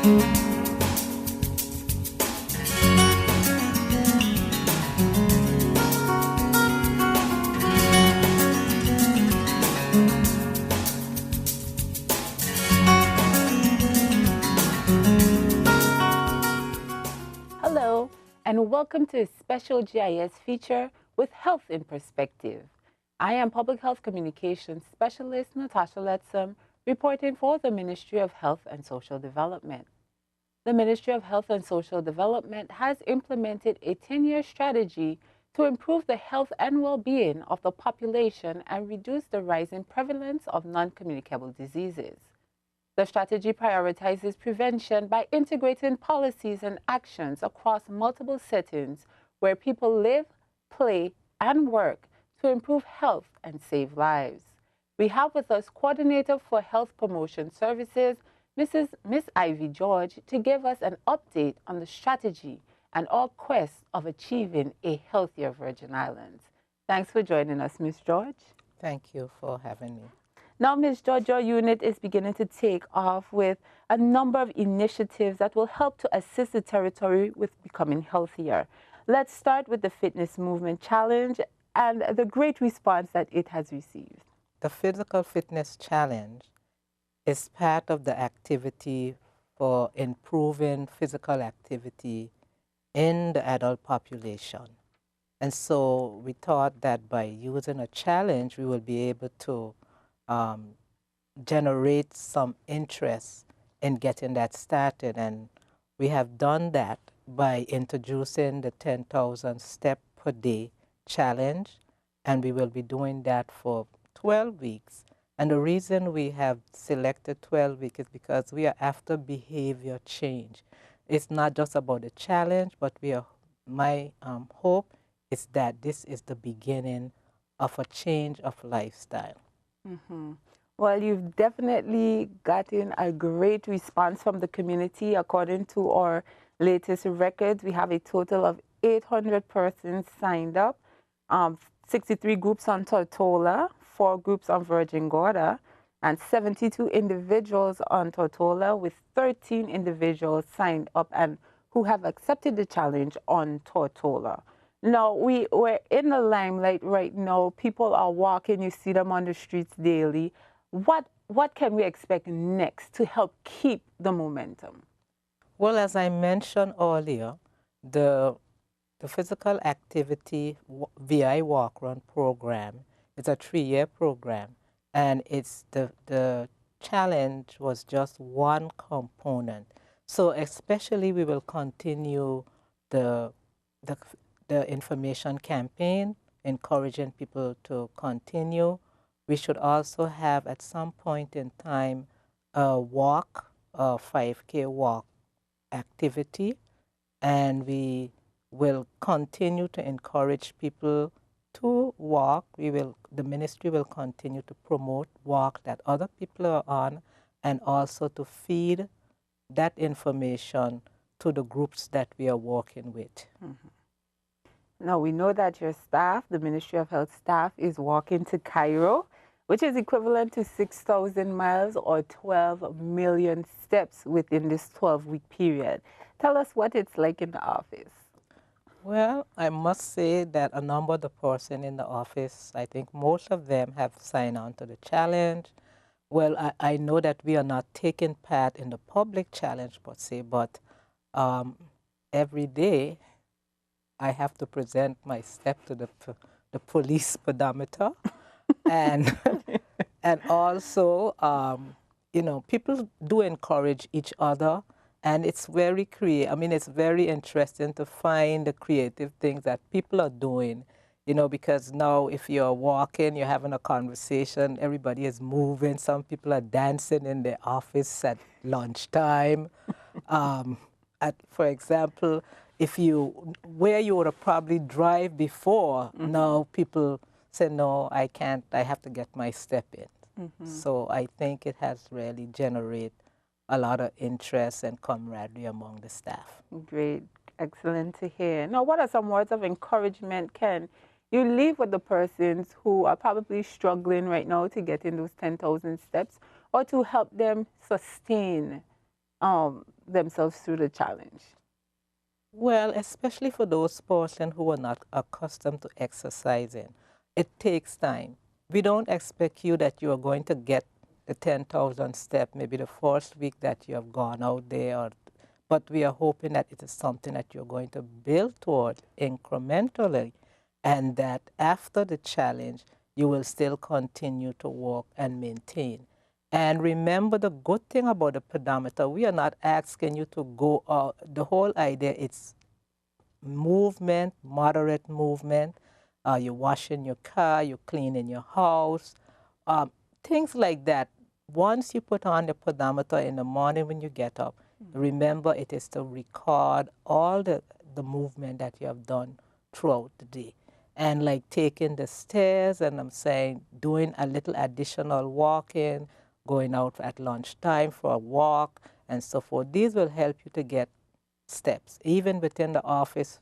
Hello, and welcome to a special GIS feature with Health in Perspective. I am Public Health Communications Specialist Natasha Letzum, reporting for the Ministry of Health and Social Development. The Ministry of Health and Social Development has implemented a 10-year strategy to improve the health and well-being of the population and reduce the rising prevalence of non-communicable diseases. The strategy prioritizes prevention by integrating policies and actions across multiple settings where people live, play, and work to improve health and save lives. We have with us Coordinator for Health Promotion Services, Miss Ivy George, to give us an update on the strategy and our quest of achieving a healthier Virgin Islands. Thanks for joining us, Miss George. Thank you for having me. Now, Ms. George, your unit is beginning to take off with a number of initiatives that will help to assist the territory with becoming healthier. Let's start with the Fitness Movement Challenge and the great response that it has received. The Physical Fitness Challenge is part of the activity for improving physical activity in the adult population. And so we thought that by using a challenge, we will be able to generate some interest in getting that started. And we have done that by introducing the 10,000 step per day challenge. And we will be doing that for 12 weeks. And the reason we have selected 12 weeks is because we are after behavior change. It's not just about the challenge, but my hope is that this is the beginning of a change of lifestyle. Mm-hmm. Well, you've definitely gotten a great response from the community. According to our latest records, we have a total of 800 persons signed up, 63 groups on Tortola, 4 groups on Virgin Gorda, and 72 individuals on Tortola, with 13 individuals signed up and who have accepted the challenge on Tortola. Now, we're in the limelight right now. People are walking. You see them on the streets daily. What can we expect next to help keep the momentum? Well, as I mentioned earlier, the physical activity VI Walk Run program is a 3-year program, and it's the challenge was just one component. So especially we will continue the information campaign, encouraging people to continue. We should also have at some point in time a 5K walk activity, and we will continue to encourage people to walk. The ministry will continue to promote walk that other people are on, and also to feed that information to the groups that we are working with. Mm-hmm. Now, we know that your staff, the Ministry of Health staff, is walking to Cairo, which is equivalent to 6,000 miles or 12 million steps within this 12-week period. Tell us what it's like in the office. Well, I must say that a number of the persons in the office, I think most of them have signed on to the challenge. Well, I know that we are not taking part in the public challenge per se, but every day I have to present my step to the police speedometer. and also, people do encourage each other, and it's very it's very interesting to find the creative things that people are doing, because now if you're walking, you're having a conversation, everybody is moving, some people are dancing in their office at lunchtime. For example, where you would have probably drive before, now people say, no, I can't, I have to get my step in. So I think it has really generated a lot of interest and camaraderie among the staff. Great. Excellent to hear. Now, what are some words of encouragement can you leave with the persons who are probably struggling right now to get in those 10,000 steps, or to help them sustain themselves through the challenge? Well, especially for those persons who are not accustomed to exercising, it takes time. We don't expect you that you are going to get the 10,000 step maybe the first week that you have gone out there, but we are hoping that it is something that you're going to build toward incrementally, and that after the challenge, you will still continue to walk and maintain. And remember the good thing about the pedometer, we are not asking you to go, the whole idea is movement, moderate movement. You're washing your car, you're cleaning your house, um, things like that. Once you put on the pedometer in the morning when you get up, remember it is to record all the movement that you have done throughout the day. And like taking the stairs, and I'm saying doing a little additional walking, going out at lunchtime for a walk, and so forth. These will help you to get steps. Even within the office,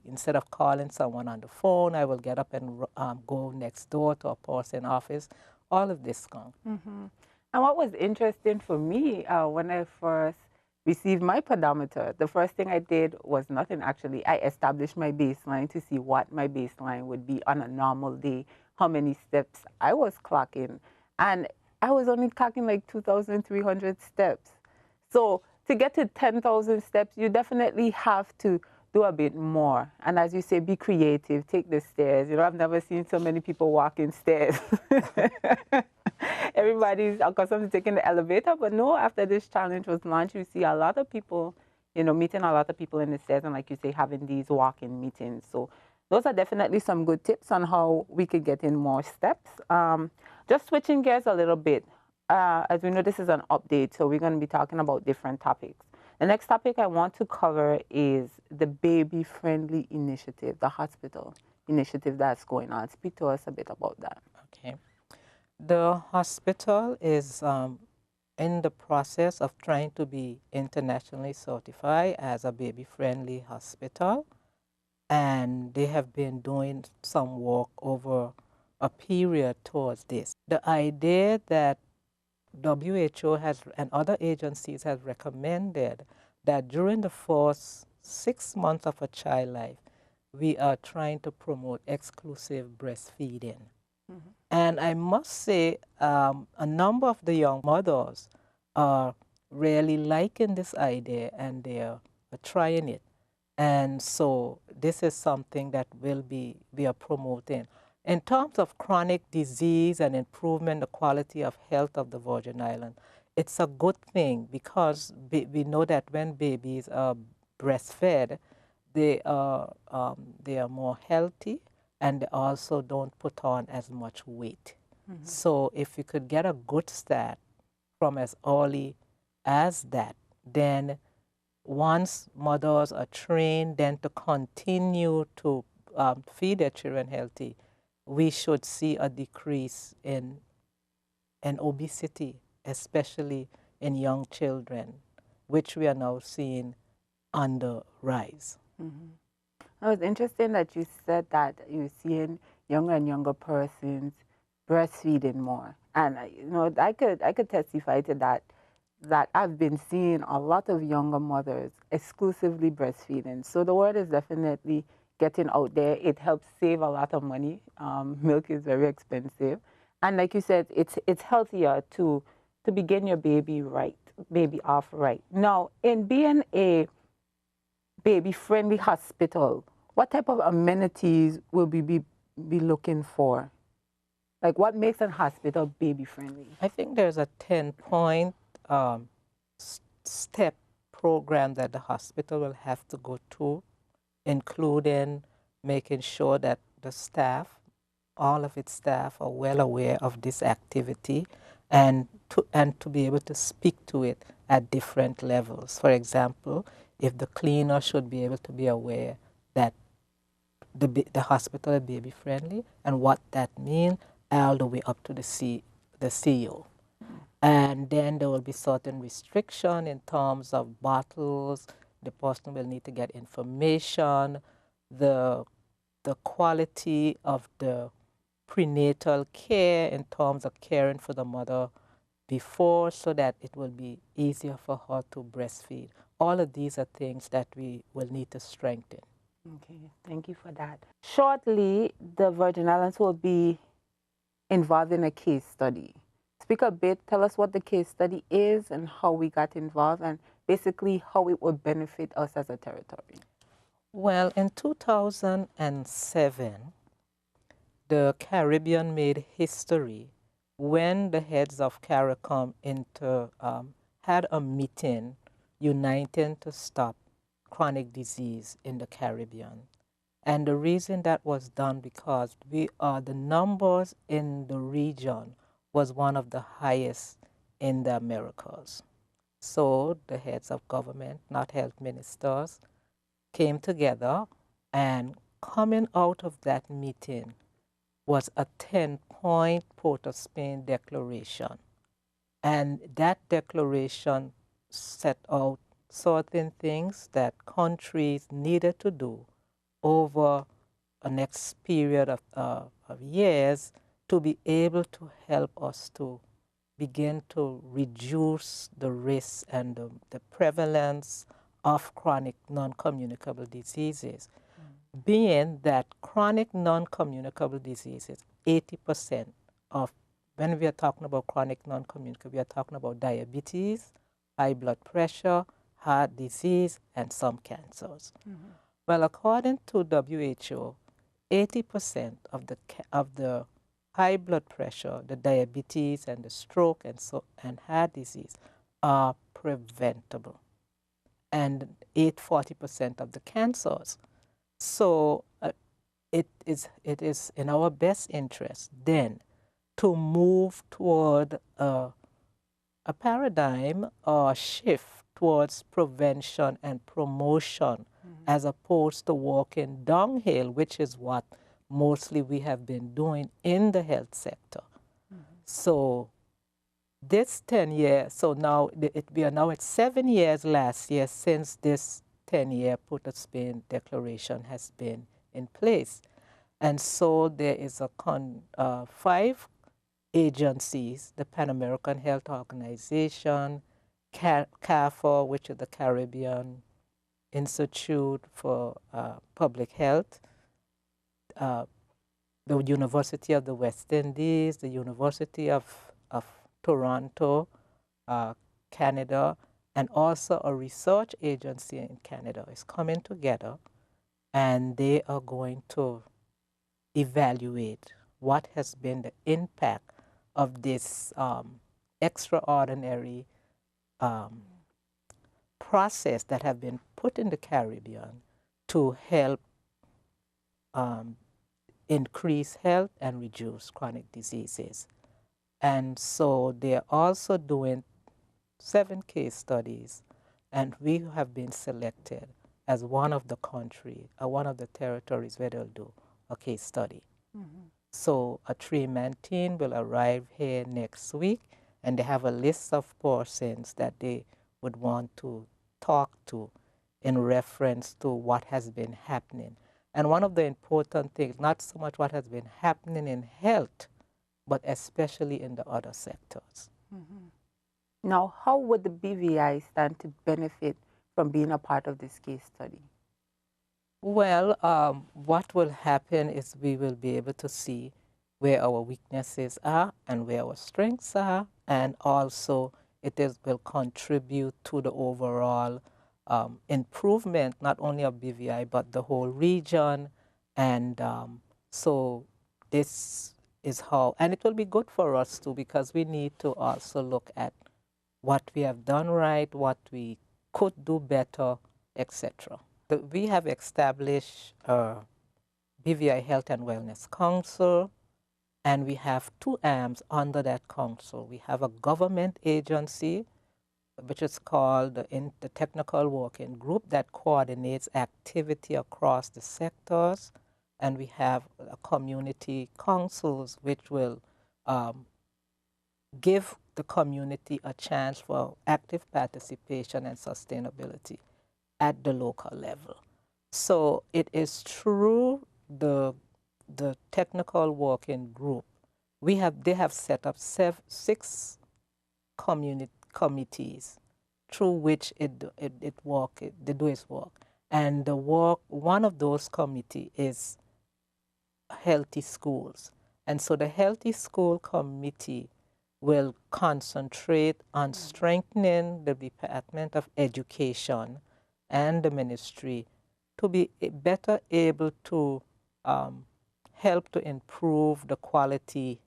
instead of calling someone on the phone, I will get up and go next door to a person office. All of this comes. Mm-hmm. And what was interesting for me when I first received my pedometer, the first thing I did was nothing actually. I established my baseline to see what my baseline would be on a normal day, how many steps I was clocking. And I was only clocking like 2,300 steps. So to get to 10,000 steps, you definitely have to do a bit more. And as you say, be creative, take the stairs. You know, I've never seen so many people walking stairs. Everybody's accustomed to taking the elevator, but no, after this challenge was launched, you see a lot of people, you know, meeting a lot of people in the stairs, and like you say, having these walk-in meetings. So those are definitely some good tips on how we could get in more steps. Just switching gears a little bit, as we know, this is an update, so we're going to be talking about different topics. The next topic I want to cover is the baby-friendly initiative, the hospital initiative that's going on. Speak to us a bit about that. Okay. The hospital is in the process of trying to be internationally certified as a baby-friendly hospital, and they have been doing some work over a period towards this. The idea that WHO has and other agencies have recommended that during the first 6 months of a child life, we are trying to promote exclusive breastfeeding. Mm-hmm. And I must say, a number of the young mothers are really liking this idea, and they are trying it. And so this is something that we are promoting. In terms of chronic disease and improvement the quality of health of the Virgin Islands, it's a good thing because we know that when babies are breastfed, they are more healthy, and they also don't put on as much weight. Mm-hmm. So if you could get a good start from as early as that, then once mothers are trained then to continue to feed their children healthy, we should see a decrease in obesity, especially in young children, which we are now seeing on the rise. Mm-hmm. It was interesting that you said that you're seeing younger and younger persons breastfeeding more, and you know I could testify to that. That I've been seeing a lot of younger mothers exclusively breastfeeding. So the word is definitely getting out there. It helps save a lot of money. Milk is very expensive, and like you said, it's healthier to begin your baby off right. Now, in being a baby-friendly hospital, what type of amenities will we be looking for? Like, what makes a hospital baby-friendly? I think there's a 10-point step program that the hospital will have to go to, including making sure that the staff, all of its staff, are well aware of this activity, and to be able to speak to it at different levels. For example, if the cleaner should be able to be aware that the hospital is baby friendly and what that means, all the way up to the CEO. And then there will be certain restriction in terms of bottles. The person will need to get information, the quality of the prenatal care in terms of caring for the mother before so that it will be easier for her to breastfeed. All of these are things that we will need to strengthen. Okay, thank you for that. Shortly, the Virgin Islands will be involved in a case study. Speak a bit, tell us what the case study is and how we got involved, and basically how it would benefit us as a territory. Well, in 2007, the Caribbean made history when the heads of CARICOM had a meeting uniting to stop chronic disease in the Caribbean. And the reason that was done because the numbers in the region was one of the highest in the Americas. So the heads of government, not health ministers, came together, and coming out of that meeting was a 10-point Port of Spain declaration. And that declaration set out certain things that countries needed to do over a next period of years to be able to help us to begin to reduce the risk and the prevalence of chronic non-communicable diseases. Being that chronic non-communicable diseases, 80% of, when we are talking about chronic non-communicable, we are talking about diabetes, high blood pressure, heart disease, and some cancers. Well, according to WHO, 80% of the high blood pressure, the diabetes, and the stroke, and heart disease are preventable, and 40% of the cancers. So it is in our best interest then to move toward a paradigm or shift towards prevention and promotion as opposed to walking downhill, which is what mostly we have been doing in the health sector. So this 10 years, so now we are now at 7 years last year since this 10-year Port of Spain declaration has been in place. And so there is 5 agencies, the Pan American Health Organization, CAFA, which is the Caribbean Institute for Public Health, the University of the West Indies, the University of Toronto, Canada, and also a research agency in Canada is coming together, and they are going to evaluate what has been the impact of this extraordinary process that have been put in the Caribbean to help increase health and reduce chronic diseases. And so they're also doing 7 case studies, and we have been selected as one of the one of the territories where they'll do a case study. So a 3-man team will arrive here next week, and they have a list of persons that they would want to talk to in reference to what has been happening. And one of the important things, not so much what has been happening in health, but especially in the other sectors. Now, how would the BVI stand to benefit from being a part of this case study? Well, what will happen is we will be able to see where our weaknesses are and where our strengths are, and also will contribute to the overall improvement, not only of BVI, but the whole region. And so this is how, and it will be good for us too, because we need to also look at what we have done right, what we could do better, etc. We have established a BVI Health and Wellness Council, and we have 2 arms under that council. We have a government agency, which is called the Technical Working Group, that coordinates activity across the sectors, and we have community councils, which will give the community a chance for active participation and sustainability at the local level. So it is through the technical working group. They have set up 6 committees through which they do its work. And one of those committee is Healthy Schools. And so the Healthy School Committee will concentrate on strengthening the Department of Education and the ministry to be better able to um, help to improve the quality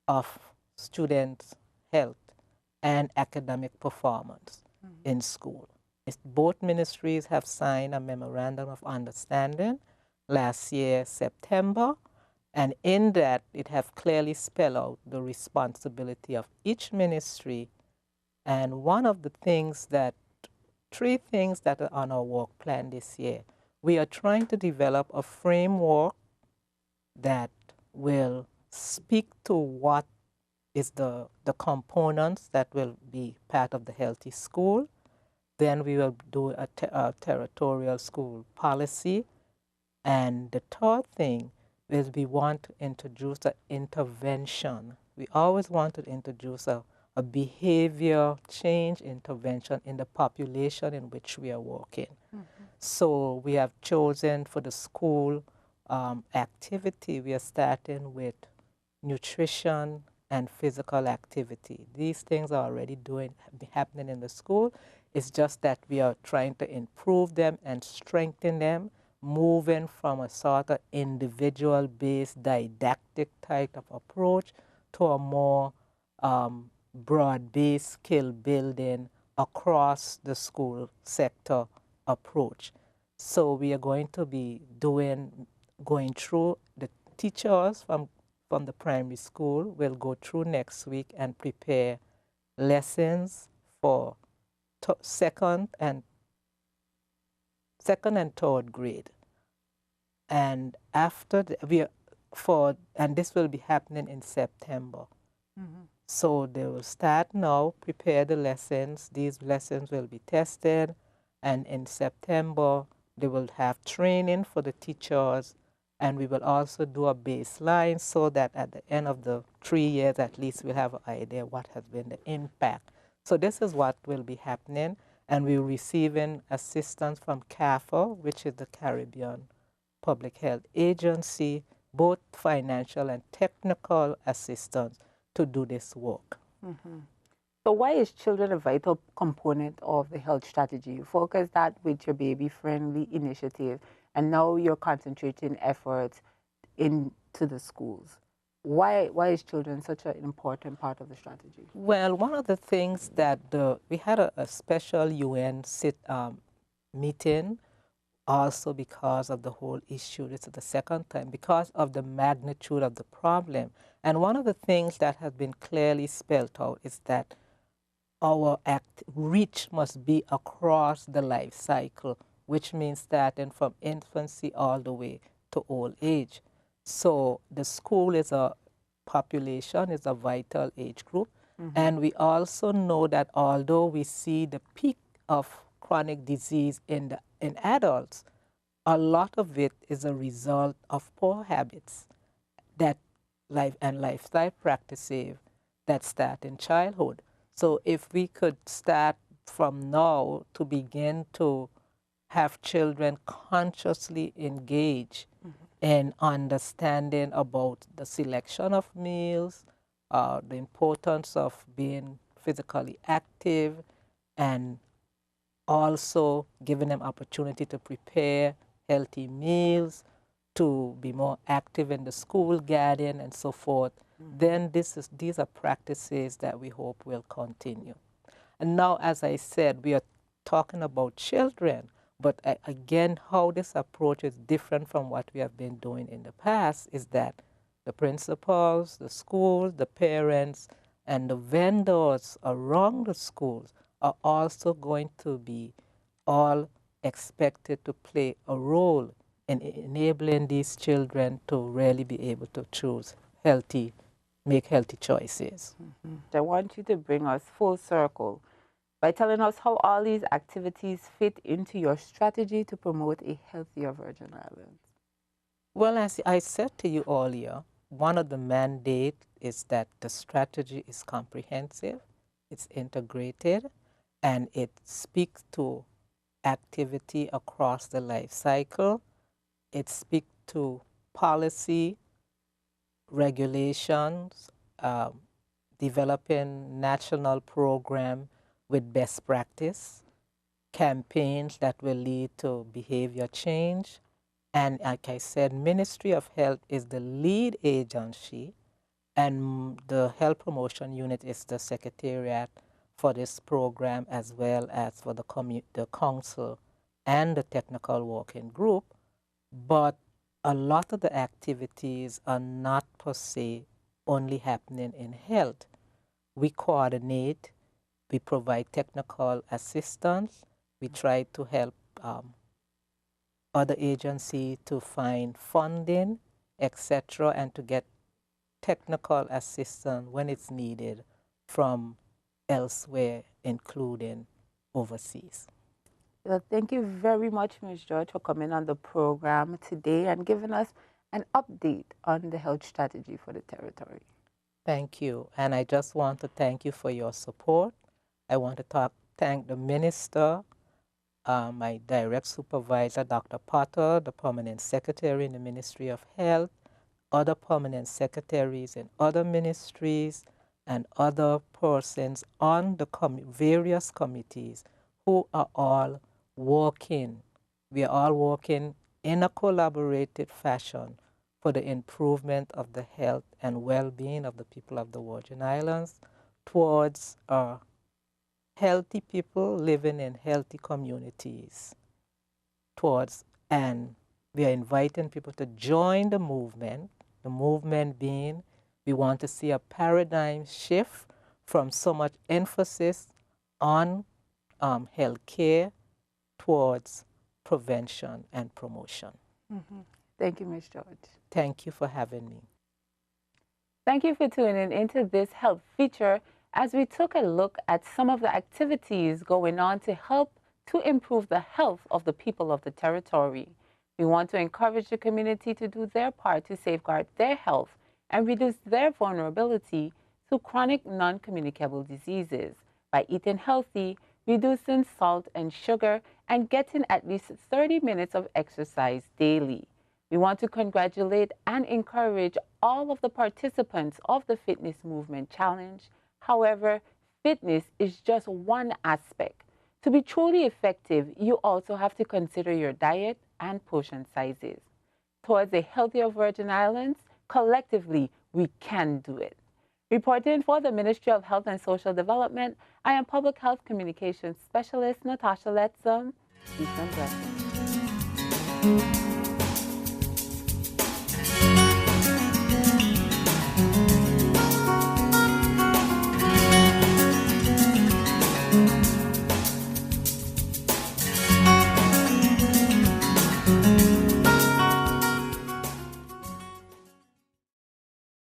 of students' health and academic performance in school. Both ministries have signed a memorandum of understanding last year, September, and in that it have clearly spelled out the responsibility of each ministry. And one of the things that, three things that are on our work plan this year, we are trying to develop a framework that will speak to what is the components that will be part of the healthy school. Then we will do a territorial school policy. And the third thing is we want to introduce an intervention. We always want to introduce a behavior change intervention in the population in which we are working. So we have chosen for the school activity, we are starting with nutrition and physical activity. These things are already happening in the school. It's just that we are trying to improve them and strengthen them, moving from a sort of individual-based didactic type of approach to a more broad-based skill building across the school sector approach. So we are going to be going through the teachers from the primary school will go through next week and prepare lessons for second and third grade. And after and this will be happening in September. So they will start now, prepare the lessons. These lessons will be tested, and in September they will have training for the teachers, and we will also do a baseline so that at the end of the 3 years at least we'll have an idea what has been the impact. So this is what will be happening, and we're receiving assistance from CAFA, which is the Caribbean Public Health Agency, both financial and technical assistance to do this work. So why is children a vital component of the health strategy? You focus that with your baby-friendly initiative, and now you're concentrating efforts into the schools. Why is children such an important part of the strategy? Well, one of the things that we had a special UN meeting also because of the whole issue. This is the second time, because of the magnitude of the problem. And one of the things that has been clearly spelled out is that our reach must be across the life cycle, which means starting from infancy all the way to old age. So the school is a population, is a vital age group. And we also know that although we see the peak of chronic disease in adults, a lot of it is a result of poor habits that lifestyle practices that start in childhood. So if we could start from now to begin to have children consciously engage in understanding about the selection of meals, the importance of being physically active, and also giving them opportunity to prepare healthy meals, to be more active in the school garden and so forth, then these are practices that we hope will continue. And now, as I said, we are talking about children, but again, how this approach is different from what we have been doing in the past is that the principals, the schools, the parents, and the vendors around the schools are also going to be all expected to play a role in enabling these children to really be able to make healthy choices. I want you to bring us full circle by telling us how all these activities fit into your strategy to promote a healthier Virgin Islands. Well, as I said to you earlier, one of the mandates is that the strategy is comprehensive. it's integrated, and it speaks to activity across the life cycle. It speaks to policy, regulations, developing national program with best practice, campaigns that will lead to behavior change. And like I said, Ministry of Health is the lead agency, and the Health Promotion Unit is the secretariat for this program, as well as for the council and the technical working group. But a lot of the activities are not per se only happening in health. We coordinate, we provide technical assistance, we try to help other agencies to find funding, etc., and to get technical assistance when it's needed from elsewhere, including overseas. Well, thank you very much, Ms. George, for coming on the program today and giving us an update on the health strategy for the territory. Thank you. And I just want to thank you for your support. I want to thank the minister, my direct supervisor, Dr. Potter, the permanent secretary in the Ministry of Health, other permanent secretaries in other ministries, and other persons on the various committees who are all working. We are all working in a collaborative fashion for the improvement of the health and well-being of the people of the Virgin Islands towards healthy people living in healthy communities, and we are inviting people to join the movement being we want to see a paradigm shift from so much emphasis on health care towards prevention and promotion. Thank you, Ms. George. Thank you for having me. Thank you for tuning into this health feature as we took a look at some of the activities going on to help to improve the health of the people of the territory. We want to encourage the community to do their part to safeguard their health and reduce their vulnerability to chronic non-communicable diseases by eating healthy, reducing salt and sugar, and getting at least 30 minutes of exercise daily. We want to congratulate and encourage all of the participants of the Fitness Movement Challenge. However, fitness is just one aspect. To be truly effective, you also have to consider your diet and portion sizes. Towards a healthier Virgin Islands, collectively, we can do it. Reporting for the Ministry of Health and Social Development, I am Public Health Communications Specialist Natasha Letzum. Peace and blessings.